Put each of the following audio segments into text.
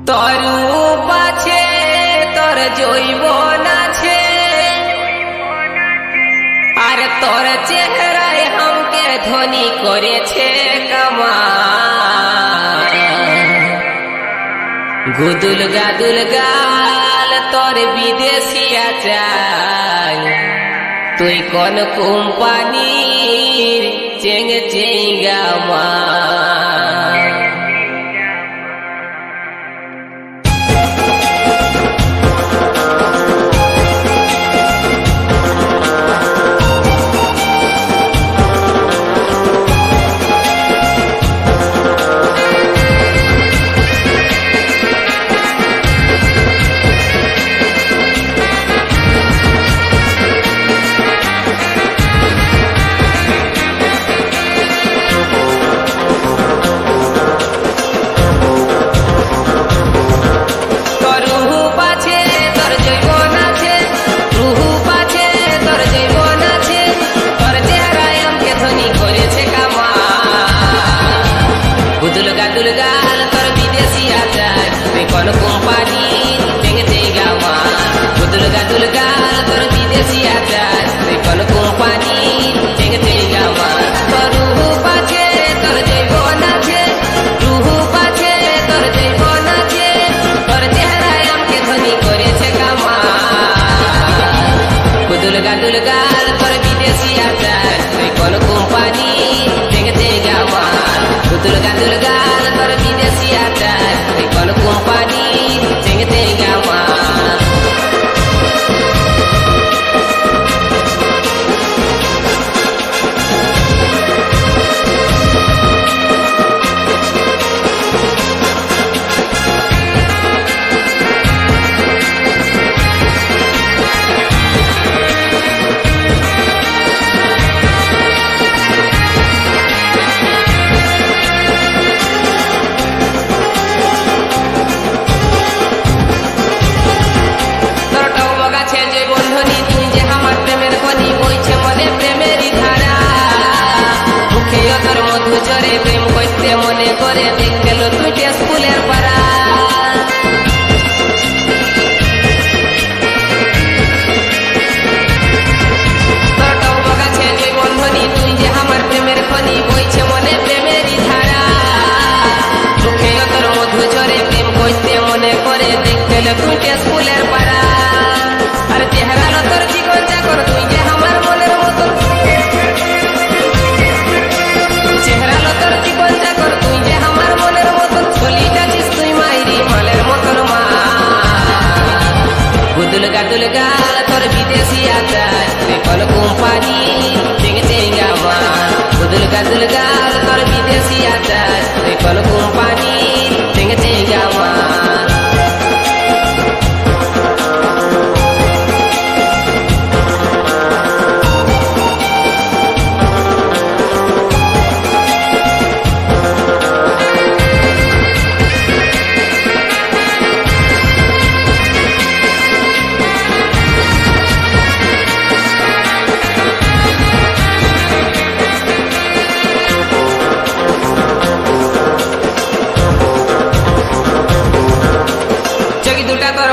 তোর রূপ আছে, তোর যৌবন আছে, আর তোর চেহারায় हमके ধনী করেছে কামাল। গুদুল গাদুল গাল তোর বিদেশিয়া চাল, তুই কোন কোম্পানির চেঙ্গ চেঙ্গা মাল। গুদুল গাদুল গাল তোর বিদেশিয়া চাল, তুই কোন কোম্পানি চেঙ্গে চেঙ্গা মাল। গুদুল গাদুল গাল তোর বিদেশিয়া চাল, তুই কোন কোম্পানি চেঙ্গে চেঙ্গা মাল। তোর রূপ আছে, তোর যৌবন আছে, রূপ আছে, তোর যৌবন আছে, তোর চেহারায় हमके ধনী করেছে কামাল। গুদুল গাদুল গাল তোর বিদেশিয়া চাল, তুই কোন কোম্পানি চেঙ্গে চেঙ্গা মাল। গুদুল গাদুল গাল তোর বিদেশিয়া চাল, তুই কোন কোম্পানি চেঙ্গে চেঙ্গা মাল। প্রেম করতে মনে করে দেখ গেল তুই স্কুলের পাড়া। তোর গাছে যে বন্ধনী, তুই যে আমার প্রেমের খনি, বইছে মনে প্রেমেরই ধারা। মুখে তোর মধু ঝরে প্রেম করতে মনে করে দেখ গেল তুই স্কুলের পাড়া। আর চেহারা তোর জীবন চাকর, তুই যে আমার মনের মতন, চেহারা তোর জীবন চাকর, তুই যে আমার মনের মতন, চলিটাছিস তুই মাইরি মালের মতন মা। গুদুল গাদুল গাল তোর বিদেশিয়া চাল, তুই কোন কোম্পানি চেঙ্গে চেঙ্গা মাল। গুদুল গাদুল গাল তোর বিদেশিয়া চাল, তুই কোন কোম্পানি চেঙ্গে চেঙ্গা মাল।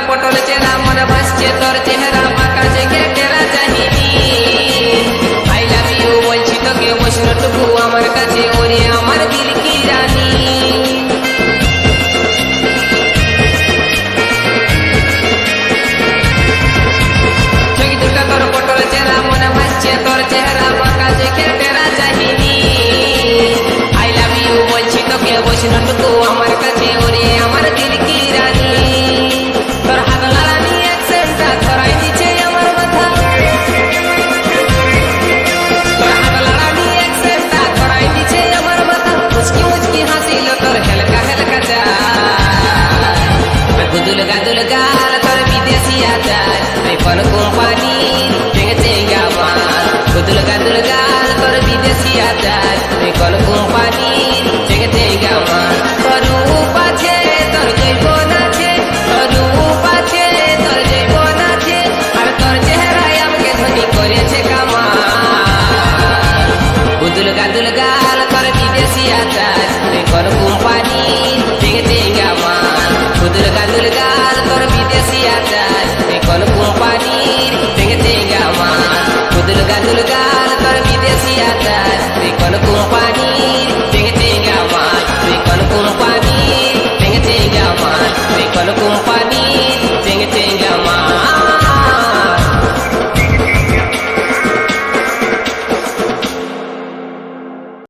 পটল চেরা মনে ভাসছে তোর চেহারা, পাকা জেগে টেরা চাহিনি। আই লাভ ইউ বলছি তোকে বৈষ্ণটুকু আমার কাছে, ওরে আমার দিল কি রানী। চোখ দুটা তোর পটল চেরা মনে ভাসছে তোর চেহারা, পাকা জেগে টেরা চাহিনি। আই লাভ ইউ বলছি তোকে বৈষ্ণটুকু আমার কাছে, ওরে আমার দিল কি রানী। তোর হাত লাগানি অ্যাকসেন্টটা ধরাই দিচ্ছে আমার মাথা, তোর হাত লাগানি অ্যাকসেন্টটা ধরাই দিচ্ছে আমার মাথা। মুচকি মুচকি হাসিল তোর হেলকা হেলকা চাল। গুদুল গাদুল গাল তোর বিদেশিয়া চাল, তুই কোন কোম্পানি চেঙ্গে চেঙ্গা মাল। গুদুল গাদুল গাল তোর বিদেশিয়া চাল, তুই কোন কোম্পানি